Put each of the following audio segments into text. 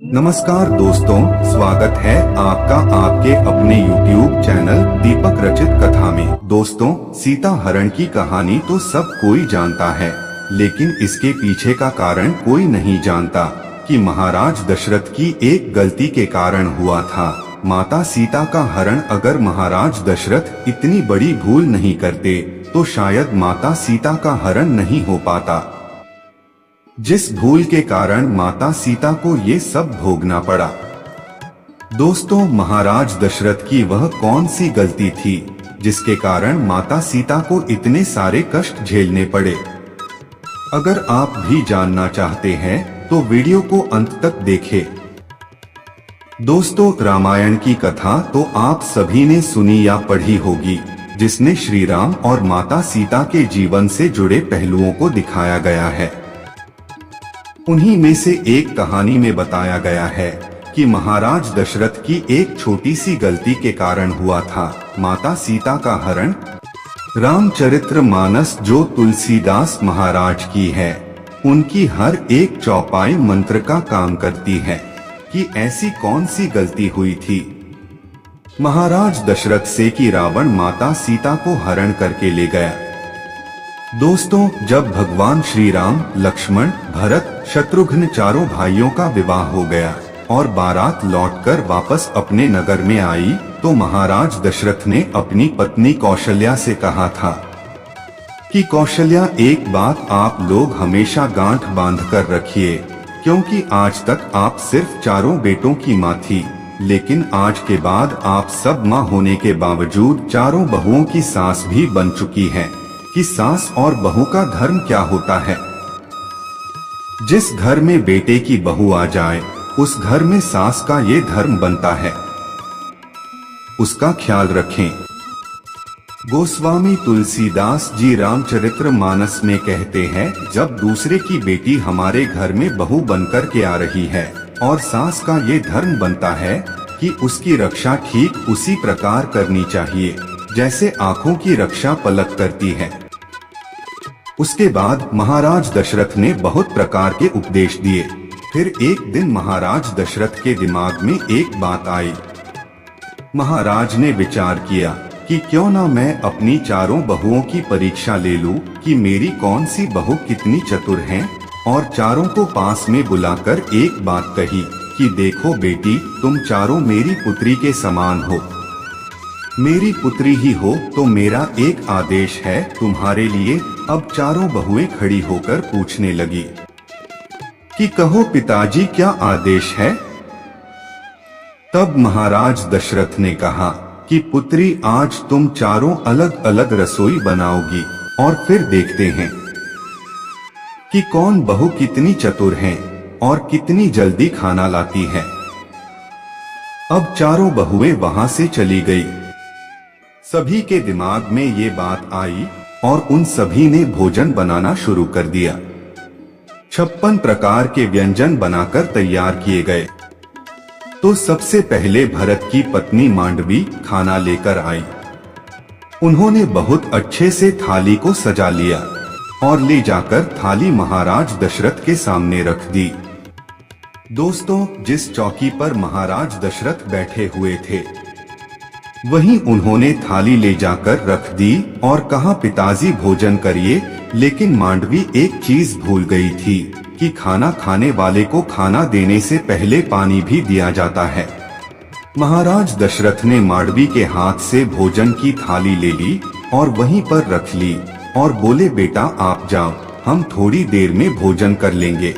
नमस्कार दोस्तों, स्वागत है आपका आपके अपने YouTube चैनल दीपक रचित कथा में। दोस्तों, सीता हरण की कहानी तो सब कोई जानता है, लेकिन इसके पीछे का कारण कोई नहीं जानता कि महाराज दशरथ की एक गलती के कारण हुआ था माता सीता का हरण। अगर महाराज दशरथ इतनी बड़ी भूल नहीं करते तो शायद माता सीता का हरण नहीं हो पाता, जिस भूल के कारण माता सीता को ये सब भोगना पड़ा। दोस्तों, महाराज दशरथ की वह कौन सी गलती थी जिसके कारण माता सीता को इतने सारे कष्ट झेलने पड़े? अगर आप भी जानना चाहते हैं तो वीडियो को अंत तक देखें। दोस्तों, रामायण की कथा तो आप सभी ने सुनी या पढ़ी होगी, जिसने श्री राम और माता सीता के जीवन से जुड़े पहलुओं को दिखाया गया है। उन्हीं में से एक कहानी में बताया गया है कि महाराज दशरथ की एक छोटी सी गलती के कारण हुआ था माता सीता का हरण। रामचरितमानस जो तुलसीदास महाराज की है, उनकी हर एक चौपाई मंत्र का काम करती है कि ऐसी कौन सी गलती हुई थी महाराज दशरथ से कि रावण माता सीता को हरण करके ले गया। दोस्तों, जब भगवान श्री राम, लक्ष्मण, भरत, शत्रुघ्न चारों भाइयों का विवाह हो गया और बारात लौटकर वापस अपने नगर में आई, तो महाराज दशरथ ने अपनी पत्नी कौशल्या से कहा था कि कौशल्या, एक बात आप लोग हमेशा गांठ बांध कर रखिए, क्योंकि आज तक आप सिर्फ चारों बेटों की माँ थी, लेकिन आज के बाद आप सब माँ होने के बावजूद चारों बहुओं की सास भी बन चुकी हैं। कि सास और बहू का धर्म क्या होता है? जिस घर में बेटे की बहू आ जाए, उस घर में सास का ये धर्म बनता है, उसका ख्याल रखें। गोस्वामी तुलसीदास जी रामचरितमानस में कहते हैं, जब दूसरे की बेटी हमारे घर में बहू बनकर के आ रही है और सास का ये धर्म बनता है कि उसकी रक्षा ठीक उसी प्रकार करनी चाहिए जैसे आंखों की रक्षा पलक करती है। उसके बाद महाराज दशरथ ने बहुत प्रकार के उपदेश दिए। फिर एक दिन महाराज दशरथ के दिमाग में एक बात आई। महाराज ने विचार किया कि क्यों ना मैं अपनी चारों बहुओं की परीक्षा ले लूं कि मेरी कौन सी बहू कितनी चतुर हैं, और चारों को पास में बुलाकर एक बात कही कि देखो बेटी, तुम चारों मेरी पुत्री के समान हो। मेरी पुत्री ही हो तो मेरा एक आदेश है तुम्हारे लिए। अब चारों बहुएं खड़ी होकर पूछने लगी कि कहो पिताजी, क्या आदेश है? तब महाराज दशरथ ने कहा कि पुत्री, आज तुम चारों अलग अलग रसोई बनाओगी और फिर देखते हैं कि कौन बहू कितनी चतुर है और कितनी जल्दी खाना लाती है। अब चारों बहुएं वहां से चली गई। सभी के दिमाग में ये बात आई और उन सभी ने भोजन बनाना शुरू कर दिया। 56 प्रकार के व्यंजन बनाकर तैयार किए गए। तो सबसे पहले भरत की पत्नी मांडवी खाना लेकर आई। उन्होंने बहुत अच्छे से थाली को सजा लिया और ले जाकर थाली महाराज दशरथ के सामने रख दी। दोस्तों, जिस चौकी पर महाराज दशरथ बैठे हुए थे, वहीं उन्होंने थाली ले जाकर रख दी और कहा, पिताजी भोजन करिए। लेकिन मांडवी एक चीज भूल गई थी कि खाना खाने वाले को खाना देने से पहले पानी भी दिया जाता है। महाराज दशरथ ने मांडवी के हाथ से भोजन की थाली ले ली और वहीं पर रख ली और बोले, बेटा आप जाओ, हम थोड़ी देर में भोजन कर लेंगे।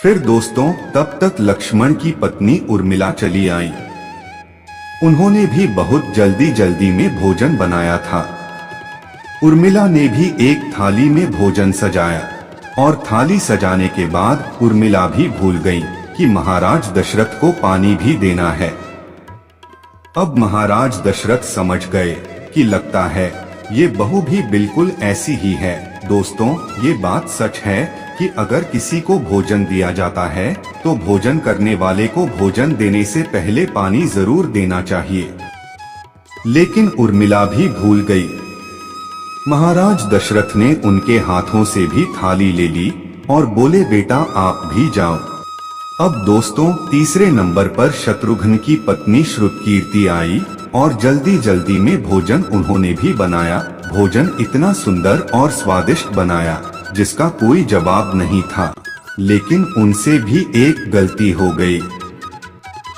फिर दोस्तों, तब तक लक्ष्मण की पत्नी उर्मिला चली आई। उन्होंने भी बहुत जल्दी जल्दी में भोजन बनाया था। उर्मिला ने भी एक थाली में भोजन सजाया और थाली सजाने के बाद उर्मिला भी भूल गई कि महाराज दशरथ को पानी भी देना है। अब महाराज दशरथ समझ गए कि लगता है ये बहू भी बिल्कुल ऐसी ही है। दोस्तों, ये बात सच है कि अगर किसी को भोजन दिया जाता है तो भोजन करने वाले को भोजन देने से पहले पानी जरूर देना चाहिए। लेकिन उर्मिला भी भूल गई। महाराज दशरथ ने उनके हाथों से भी थाली ले ली और बोले, बेटा आप भी जाओ। अब दोस्तों तीसरे नंबर पर शत्रुघ्न की पत्नी श्रुतकीर्ति आई और जल्दी जल्दी में भोजन उन्होंने भी बनाया। भोजन इतना सुंदर और स्वादिष्ट बनाया जिसका कोई जवाब नहीं था। लेकिन उनसे भी एक गलती हो गई।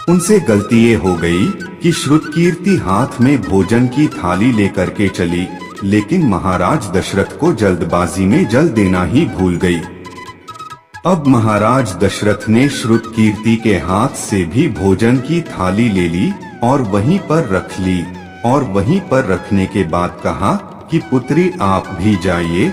उनसे गलती ये हो गई कि श्रुतकीर्ति हाथ में भोजन की थाली लेकर के चली, लेकिन महाराज दशरथ को जल्दबाजी में जल देना ही भूल गई। अब महाराज दशरथ ने श्रुतकीर्ति के हाथ से भी भोजन की थाली ले ली और वहीं पर रख ली, और वहीं पर रखने के बाद कहा कि पुत्री आप भी जाइए।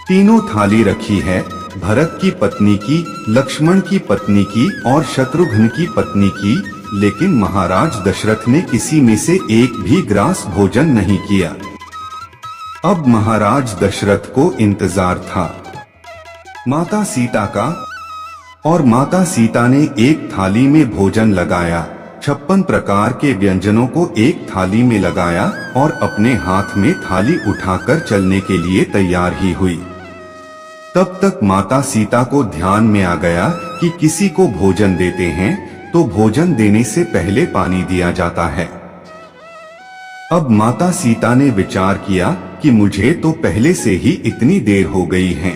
तीनों थाली रखी है, भरत की पत्नी की, लक्ष्मण की पत्नी की और शत्रुघ्न की पत्नी की, लेकिन महाराज दशरथ ने किसी में से एक भी ग्रास भोजन नहीं किया। अब महाराज दशरथ को इंतजार था माता सीता का, और माता सीता ने एक थाली में भोजन लगाया, 56 प्रकार के व्यंजनों को एक थाली में लगाया और अपने हाथ में थाली उठाकर चलने के लिए तैयार ही हुई। तब तक माता सीता को ध्यान में आ गया कि किसी को भोजन देते हैं तो भोजन देने से पहले पानी दिया जाता है। अब माता सीता ने विचार किया कि मुझे तो पहले से ही इतनी देर हो गई है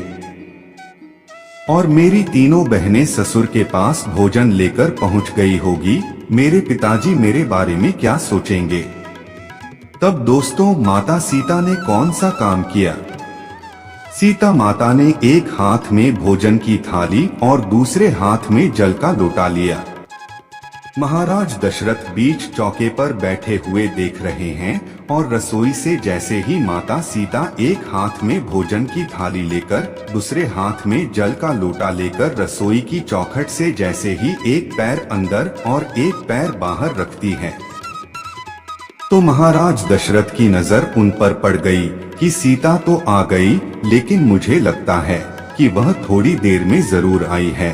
और मेरी तीनों बहनें ससुर के पास भोजन लेकर पहुंच गई होगी, मेरे पिताजी मेरे बारे में क्या सोचेंगे। तब दोस्तों माता सीता ने कौन सा काम किया। सीता माता ने एक हाथ में भोजन की थाली और दूसरे हाथ में जल का लोटा लिया। महाराज दशरथ बीच चौके पर बैठे हुए देख रहे हैं और रसोई से जैसे ही माता सीता एक हाथ में भोजन की थाली लेकर दूसरे हाथ में जल का लोटा लेकर रसोई की चौखट से जैसे ही एक पैर अंदर और एक पैर बाहर रखती है, तो महाराज दशरथ की नजर उन पर पड़ गई कि सीता तो आ गई, लेकिन मुझे लगता है कि वह थोड़ी देर में जरूर आई है।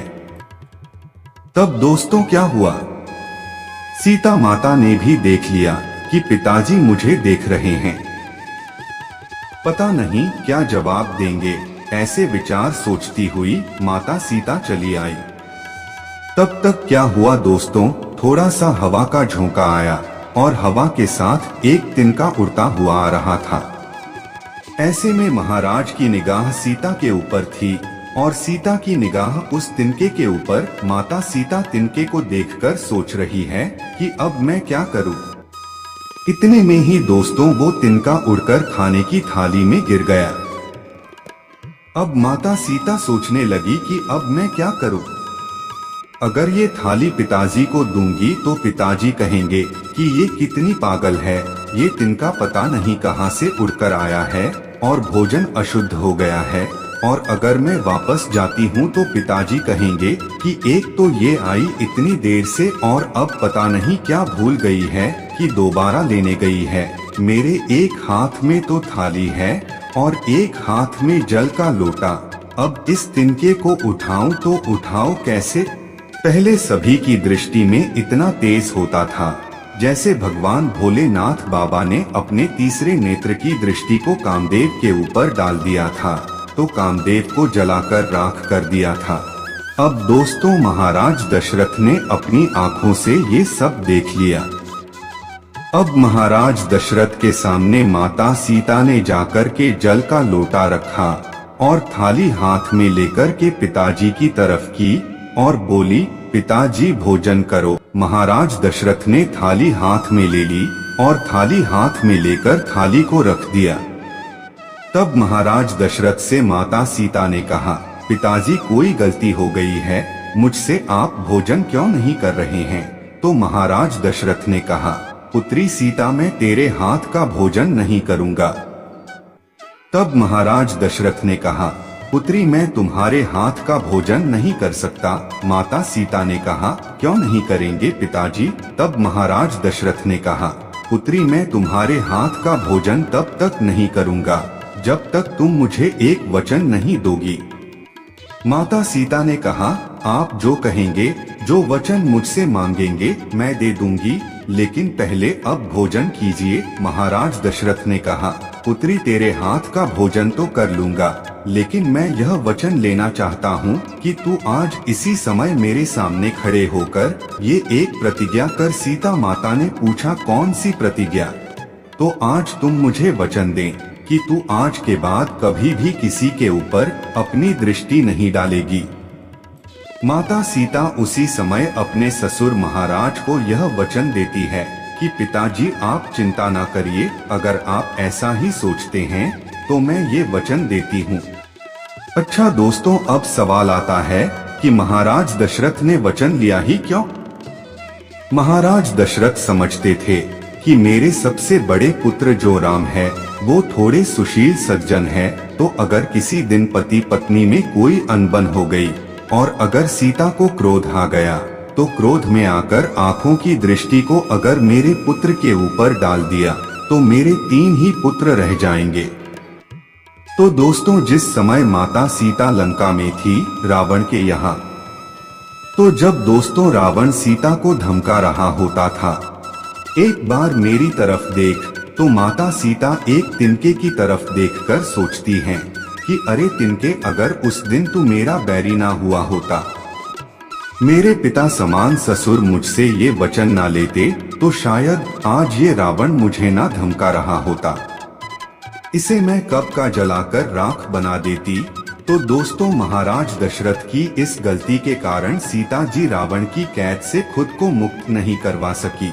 तब दोस्तों क्या हुआ, सीता माता ने भी देख लिया कि पिताजी मुझे देख रहे हैं, पता नहीं क्या जवाब देंगे। ऐसे विचार सोचती हुई माता सीता चली आई। तब तक क्या हुआ दोस्तों, थोड़ा सा हवा का झोंका आया और हवा के साथ एक तिनका उड़ता हुआ आ रहा था। ऐसे में महाराज की निगाह सीता के ऊपर थी और सीता की निगाह उस तिनके के ऊपर। माता सीता तिनके को देखकर सोच रही है कि अब मैं क्या करूं। इतने में ही दोस्तों वो तिनका उड़कर खाने की थाली में गिर गया। अब माता सीता सोचने लगी कि अब मैं क्या करूं। अगर ये थाली पिताजी को दूंगी तो पिताजी कहेंगे कि ये कितनी पागल है, ये तिनका पता नहीं कहां से उड़कर आया है और भोजन अशुद्ध हो गया है। और अगर मैं वापस जाती हूँ तो पिताजी कहेंगे कि एक तो ये आई इतनी देर से और अब पता नहीं क्या भूल गई है कि दोबारा लेने गई है। मेरे एक हाथ में तो थाली है और एक हाथ में जल का लोटा, अब इस तिनके को उठाऊं तो उठाऊं कैसे। पहले सभी की दृष्टि में इतना तेज होता था जैसे भगवान भोलेनाथ बाबा ने अपने तीसरे नेत्र की दृष्टि को कामदेव के ऊपर डाल दिया था, तो कामदेव को जलाकर राख कर दिया था। अब दोस्तों महाराज दशरथ ने अपनी आंखों से ये सब देख लिया। अब महाराज दशरथ के सामने माता सीता ने जाकर के जल का लोटा रखा और थाली हाथ में लेकर के पिताजी की तरफ की और बोली, पिताजी भोजन करो। महाराज दशरथ ने थाली हाथ में ले ली और थाली हाथ में लेकर थाली को रख दिया। तब महाराज दशरथ से माता सीता ने कहा, पिताजी कोई गलती हो गई है, मुझसे आप भोजन क्यों नहीं कर रहे हैं। तो महाराज दशरथ ने कहा, पुत्री सीता मैं तेरे हाथ का भोजन नहीं करूंगा। तब महाराज दशरथ ने कहा, पुत्री मैं तुम्हारे हाथ का भोजन नहीं कर सकता। माता सीता ने कहा, क्यों नहीं करेंगे पिताजी। तब महाराज दशरथ ने कहा, पुत्री मैं तुम्हारे हाथ का भोजन तब तक नहीं करूंगा जब तक तुम मुझे एक वचन नहीं दोगी। माता सीता ने कहा, आप जो कहेंगे, जो वचन मुझसे मांगेंगे मैं दे दूंगी, लेकिन पहले अब भोजन कीजिए। महाराज दशरथ ने कहा, पुत्री तेरे हाथ का भोजन तो कर लूंगा, लेकिन मैं यह वचन लेना चाहता हूँ कि तू आज इसी समय मेरे सामने खड़े होकर ये एक प्रतिज्ञा कर। सीता माता ने पूछा, कौन सी प्रतिज्ञा? तो आज तुम मुझे वचन दें कि तू आज के बाद कभी भी किसी के ऊपर अपनी दृष्टि नहीं डालेगी। माता सीता उसी समय अपने ससुर महाराज को यह वचन देती है कि पिताजी आप चिंता ना करिए, अगर आप ऐसा ही सोचते हैं तो मैं ये वचन देती हूँ। अच्छा दोस्तों, अब सवाल आता है कि महाराज दशरथ ने वचन लिया ही क्यों? महाराज दशरथ समझते थे कि मेरे सबसे बड़े पुत्र जो राम है वो थोड़े सुशील सज्जन है, तो अगर किसी दिन पति पत्नी में कोई अनबन हो गई और अगर सीता को क्रोध आ गया तो क्रोध में आकर आंखों की दृष्टि को अगर मेरे पुत्र के ऊपर डाल दिया तो मेरे 3 ही पुत्र रह जाएंगे। तो दोस्तों, जिस समय माता सीता लंका में थी रावण के यहाँ, तो जब दोस्तों रावण सीता को धमका रहा होता था, एक बार मेरी तरफ देख, तो माता सीता एक तिनके की तरफ देखकर सोचती हैं कि अरे तिनके, अगर उस दिन तू मेरा बैरी ना हुआ होता, मेरे पिता समान ससुर मुझसे ये वचन ना लेते, तो शायद आज ये रावण मुझे ना धमका रहा होता, इसे मैं कब का जलाकर राख बना देती। तो दोस्तों, महाराज दशरथ की इस गलती के कारण सीता जी रावण की कैद से खुद को मुक्त नहीं करवा सकी।